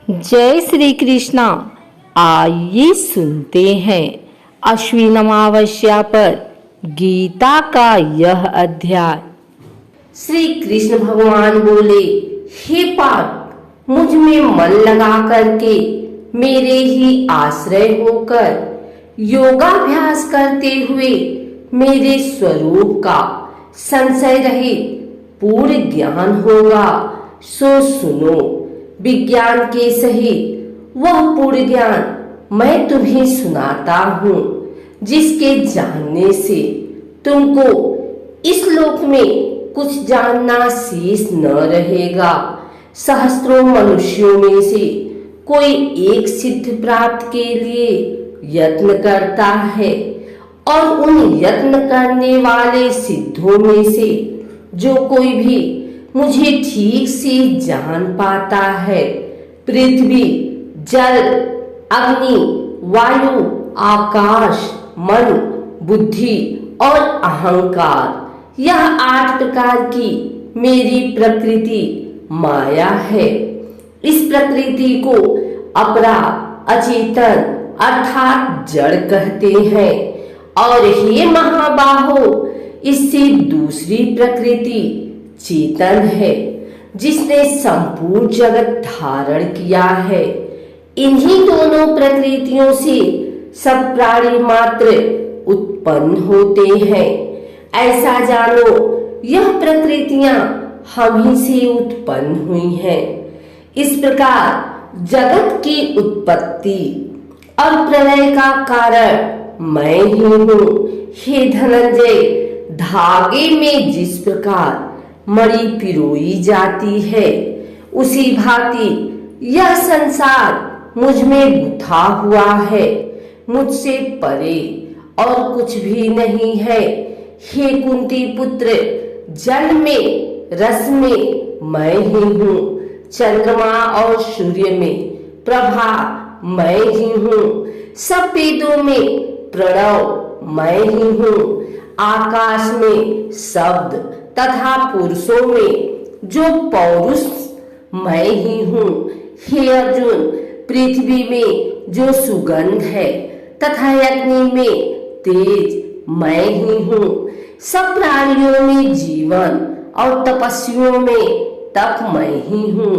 जय श्री कृष्णा। आइए सुनते हैं अश्विन अमावस्या पर गीता का यह अध्याय। श्री कृष्ण भगवान बोले, हे पार्थ, मुझ में मन लगा करके मेरे ही आश्रय होकर योगाभ्यास करते हुए मेरे स्वरूप का संशय रहित पूर्ण ज्ञान होगा। सो सुनो, विज्ञान के सहित वह पूर्ण ज्ञान मैं तुम्हें सुनाता हूँ, जिसके जानने से तुमको इस लोक में कुछ जानना शेष न रहेगा। सहस्त्रों मनुष्यों में से कोई एक सिद्ध प्राप्त के लिए यत्न करता है, और उन यत्न करने वाले सिद्धों में से जो कोई भी मुझे ठीक से जान पाता है, पृथ्वी, जल, अग्नि, वायु, आकाश, मन, बुद्धि और अहंकार, यह 8 प्रकार की मेरी प्रकृति माया है। इस प्रकृति को अपरा, अचेतन अर्थात जड़ कहते हैं। और हे महाबाहो, इससे दूसरी प्रकृति चेतन है, जिसने संपूर्ण जगत धारण किया है। इन्हीं दोनों प्रकृतियों से सब प्राणी मात्र उत्पन्न होते हैं। ऐसा जानो, यह प्रकृतियां हम ही से उत्पन्न हुई हैं। इस प्रकार जगत की उत्पत्ति और प्रलय का कारण मैं ही हूँ। हे धनंजय, धागे में जिस प्रकार मणि पिरोई जाती है, उसी भांति यह संसार मुझ में गुथा हुआ है। मुझसे परे और कुछ भी नहीं है। हे कुंती पुत्र, जल में, रस में मैं ही हूँ। चंद्रमा और सूर्य में प्रभा मैं ही हूँ। सब वेदों में प्रणव मैं ही हूँ। आकाश में शब्द तथा पुरुषों में जो पौरुष मैं ही हूँ। हे अर्जुन, पृथ्वी में जो सुगंध है तथा अग्नि में तेज मैं ही हूँ। सब प्राणियों में जीवन और तपस्वियों में तप मैं ही हूँ।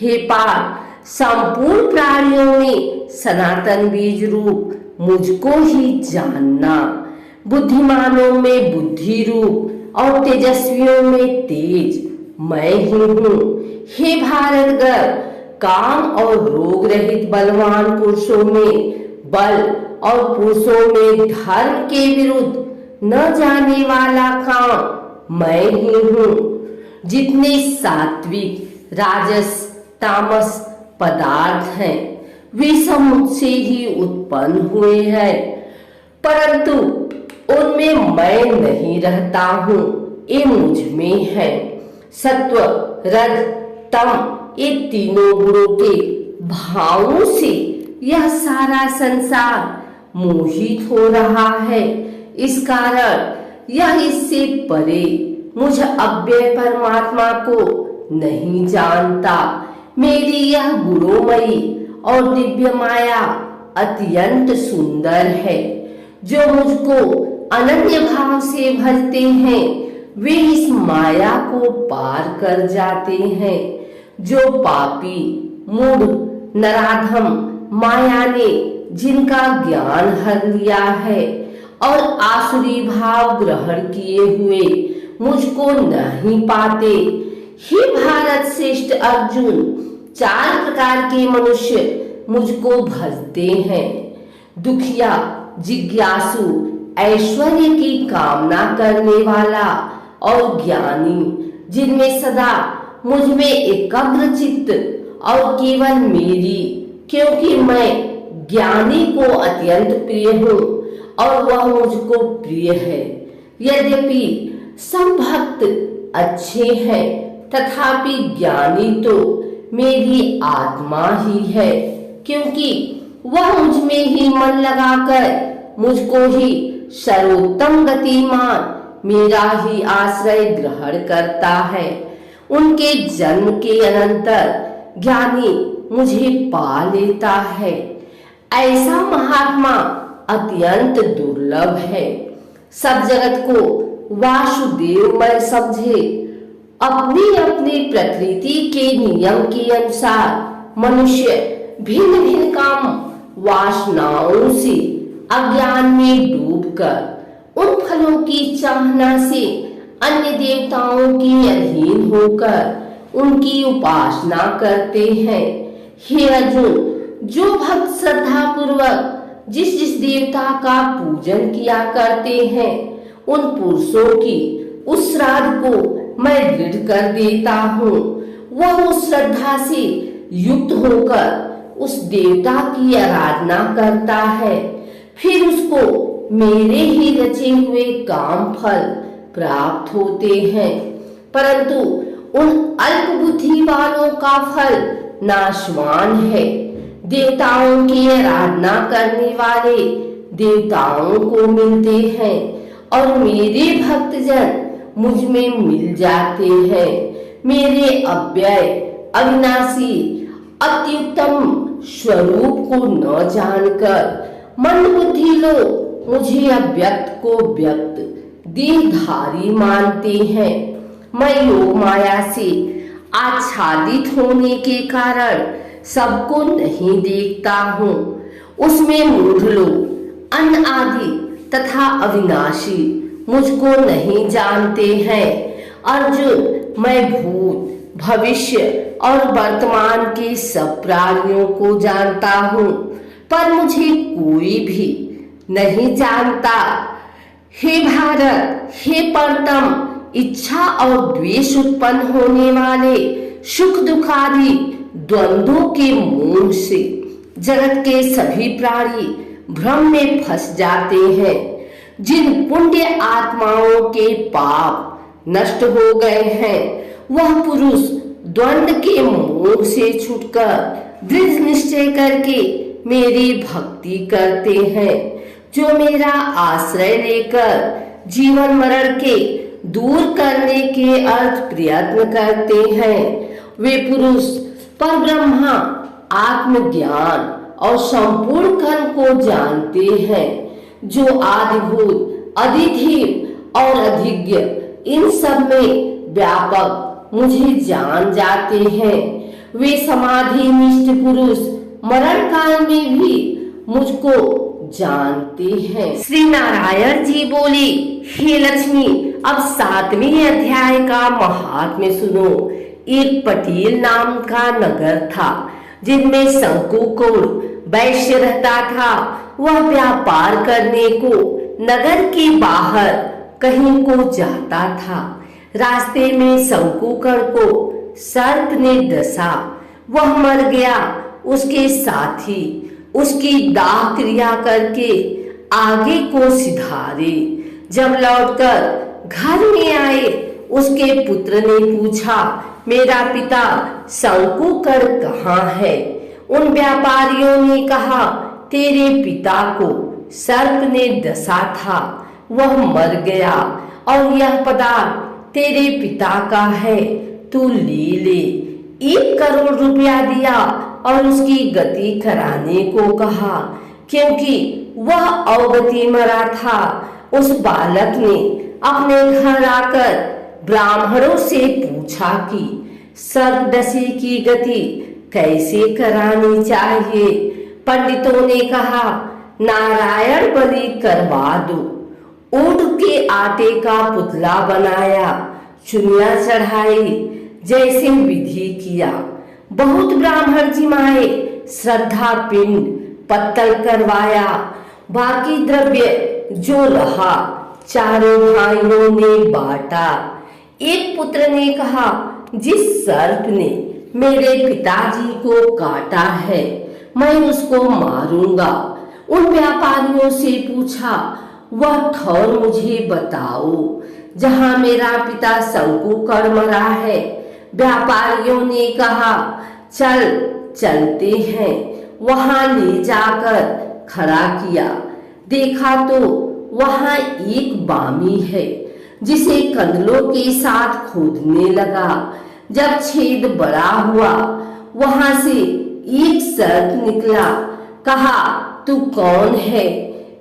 हे पार्थ, संपूर्ण प्राणियों में सनातन बीज रूप मुझको ही जानना। बुद्धिमानों में बुद्धि रूप और तेजस्वियों में तेज मैं ही हूँ। हे भारतगर, काम और रोग रहित बलवान पुरुषों में बल और पुरुषों में धर्म के विरुद्ध न जाने वाला काम मैं ही हूँ। जितने सात्विक, राजस, तामस पदार्थ हैं, वे सब मुझसे ही उत्पन्न हुए हैं, परंतु उनमें मैं नहीं रहता हूँ, ये मुझ में है। सत्व, रज, तम, ये तीनों गुणों के भावों से यह सारा संसार मोहित हो रहा है। इस कारण यह इससे परे मुझ अव्यय परमात्मा को नहीं जानता। मेरी यह गुणोमयी और दिव्य माया अत्यंत सुंदर है। जो मुझको अनन्य भाव से भजते हैं, वे इस माया को पार कर जाते हैं। जो पापी, मूढ़, नराधम माया ने जिनका ज्ञान हर लिया है और आसुरी भाव ग्रहण किए हुए मुझको नहीं पाते। हे भारत श्रेष्ठ अर्जुन, 4 प्रकार के मनुष्य मुझको भजते हैं। दुखिया, जिज्ञासु, ऐश्वर्य की कामना करने वाला और ज्ञानी, जिनमें सदा मुझ में एकाग्र चित्त और केवल मेरी, क्योंकि मैं ज्ञानी को अत्यंत प्रिय हूँ और वह मुझको प्रिय है। यद्यपि सब भक्त अच्छे हैं, तथापि ज्ञानी तो मेरी आत्मा ही है, क्योंकि वह मुझ में ही मन लगाकर मुझको ही सर्वोत्तम गतिमान मेरा ही आश्रय ग्रहण करता है। उनके जन्म के अनंतर ज्ञानी मुझे पा लेता है। ऐसा महात्मा अत्यंत दुर्लभ है। सब जगत को वासुदेवमय समझे। अपनी अपनी प्रकृति के नियम के अनुसार मनुष्य भिन्न भिन्न काम वासनाओं से अज्ञान में डूबकर उन फलों की चाहना से अन्य देवताओं के अधीन होकर उनकी उपासना करते हैं। हे अर्जुन, जो भक्त श्रद्धा पूर्वक जिस जिस देवता का पूजन किया करते हैं, उन पुरुषों की उस श्राद्ध को मैं दृढ़ कर देता हूँ। वह उस श्रद्धा से युक्त होकर उस देवता की आराधना करता है, फिर उसको मेरे ही रचे हुए काम फल प्राप्त होते हैं। परंतु उन अल्प बुद्धि वालों का फल नाशवान है। देवताओं की आराधना करने वाले देवताओं को मिलते हैं और मेरे भक्तजन मुझ में मिल जाते हैं। मेरे अव्यय अविनाशी अत्युत्तम स्वरूप को न जानकर मंदबुद्धि लोग मुझे अव्यक्त को व्यक्त देहधारी मानते हैं। मैं योग माया से आच्छादित होने के कारण सबको नहीं देखता हूँ। उसमें मूढ़ लोग अन्न आदि तथा अविनाशी मुझको नहीं जानते हैं। अर्जुन, मैं भूत भविष्य और वर्तमान के सब प्राणियों को जानता हूँ, पर मुझे कोई भी नहीं जानता। हे भारत, हे परतम, इच्छा और द्वेष उत्पन्न होने वाले सुख दुख आदि द्वंद्वों के मोह से जगत के सभी प्राणी भ्रम में फंस जाते हैं। जिन पुण्य आत्माओं के पाप नष्ट हो गए हैं, वह पुरुष द्वंद्व के मोह से छूटकर दृढ़ निश्चय करके मेरी भक्ति करते हैं। जो मेरा आश्रय लेकर जीवन मरण के दूर करने के अर्थ प्रयत्न करते हैं, वे पुरुष पर ब्रह्मा आत्मज्ञान और संपूर्ण कर्म को जानते हैं। जो आदिभूत अधिधीर और अधिज्ञ इन सब में व्यापक मुझे जान जाते हैं, वे समाधि निष्ठ पुरुष मरण काल में भी मुझको जानते हैं। श्री नारायण जी बोले, हे लक्ष्मी, अब 7वें अध्याय का महात्म्य सुनो। एक पटेल नाम का नगर था, जिनमें शंकुकुल वैश्य रहता था। वह व्यापार करने को नगर के बाहर कहीं को जाता था। रास्ते में शंकुकर को सर्प ने डसा, वह मर गया। उसके साथी उसकी दाह क्रिया करके आगे को सिधारे। जब लौटकर घर में आए, उसके पुत्र ने पूछा, मेरा पिता शंकुकर कहाँ है? उन व्यापारियों ने कहा, तेरे पिता को सर्प ने डसा था, वह मर गया और यह पदार्थ तेरे पिता का है, तू ले ले। 1 करोड़ रुपया दिया और उसकी गति कराने को कहा। क्योंकि वह अवगति मरा था, उस बालक ने अपने घर आकर ब्राह्मणों से पूछा कि सर्पदशी की गति कैसे करानी चाहिए। पंडितों ने कहा, नारायण बलि करवा दो। ऊंट के आटे का पुतला बनाया, चुनिया चढ़ाई, जैसे विधि किया। बहुत ब्राह्मण जिमाए, श्रद्धा पिंड पत्तल करवाया। बाकी द्रव्य जो रहा चारों भाइयों ने बांटा। एक पुत्र ने कहा, जिस सर्प ने मेरे पिताजी को काटा है, मैं उसको मारूंगा। उन व्यापारियों से पूछा, वह ठौर मुझे बताओ जहां मेरा पिता शंकुकर मरा है। व्यापारियों ने कहा, चल चलते हैं। वहां ले जाकर खड़ा किया, देखा तो वहां एक बामी है, जिसे कंदलों के साथ खोदने लगा। जब छेद बड़ा हुआ, वहां से सर्प निकला, कहा, तू कौन है,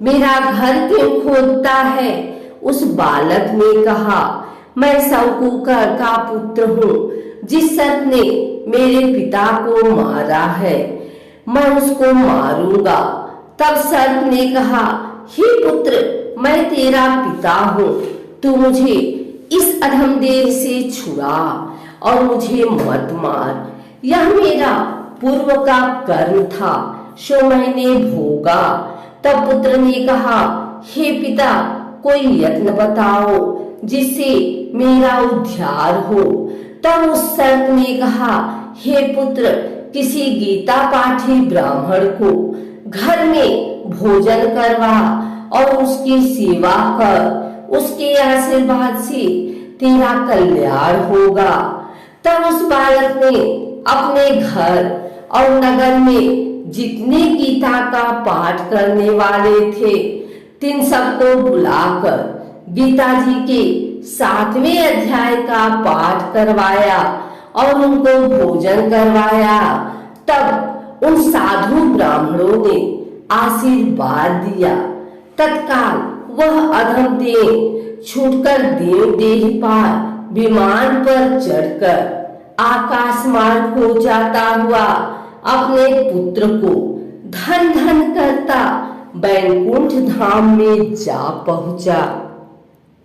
मेरा घर क्यों खोदता है? उस बालक ने कहा, मैं शंकुकर का पुत्र हूँ, जिस सर्प ने मेरे पिता को मारा है, मैं उसको मारूंगा। तब सर्प ने कहा, हे पुत्र, मैं तेरा पिता हूँ, तू मुझे इस अधमदेह से छुड़ा और मुझे मत मार। यह मेरा पूर्व का कर्म था, सो मैंने भोगा। तब पुत्र ने कहा, हे पिता, कोई यत्न बताओ जिससे मेरा उद्धार हो। तब उस सर्प ने कहा, हे पुत्र, किसी गीता पाठी ब्राह्मण को घर में भोजन करवा और उसकी सेवा कर, उसके आशीर्वाद से तेरा कल्याण होगा। तब उस बालक ने अपने घर और नगर में जितने गीता का पाठ करने वाले थे, तीन सबको बुलाकर गीता जी के 7वें अध्याय का पाठ करवाया और उनको भोजन करवाया। तब उन साधु ब्राह्मणों ने आशीर्वाद दिया। तत्काल वह अधमदेह छूटकर देव देह पार विमान पर चढ़कर आकाश मार्ग हो जाता हुआ अपने पुत्र को धन धन करता बैकुंठ धाम में जा पहुंचा।